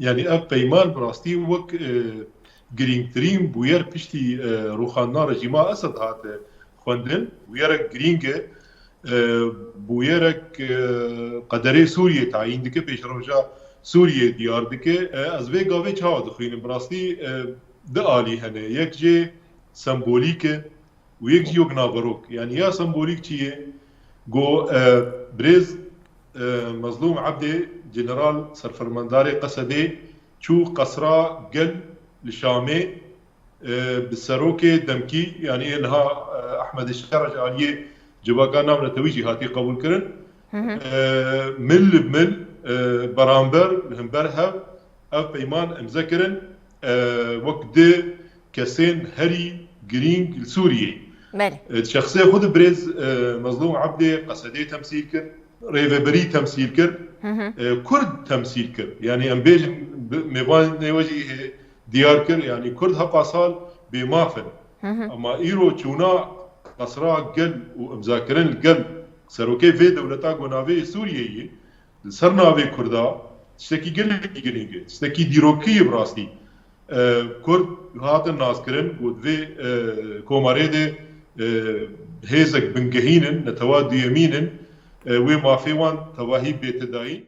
يعني if بيمان براستي وك گرینگترین Bowyer پشتی روخاندنا رژیما Asad هات خواندن بویرک گرینگه بویرک قدره سوریه تعیین دکه پیش روژا سوریه دیار دکه از وی گاوه چاو دخوینم براستی ده آلی هنه یک جه سمبولیکه و یک جه یگناوروک يعني يا سمبوليك چیه گو بريز مظلوم عبدي جنرال سرفرمنداري قصدي شو قصرا قل لشامي بالسروكي دمكي يعني انها احمد الشرج عليه جواكا نام نتويجي هاتي قبول كرن مل بمل برامبر همبرها اف بيمان امذكرن وقت كسين هري جرينج سوريا الشخصية خود بريز مظلوم عبدي قصدي تمثيل كر ريفبري تمثيل كر كرد تمثيل كر يعني امبيج ميوان نيوجي ديار كر يعني كرد هقاصال بمافن اما ايرو تشونا قصرا قل ومذاكرين القل سروكي في دولتا قناوي سوريا سرنا في كردا تشتكي قل يقلينجي تشتكي ديروكي براستي كرد هات الناس كرن قد في كوماريدي هيزك بنجهينن نتوادي يمينن وما فيوان تواهي بيت داين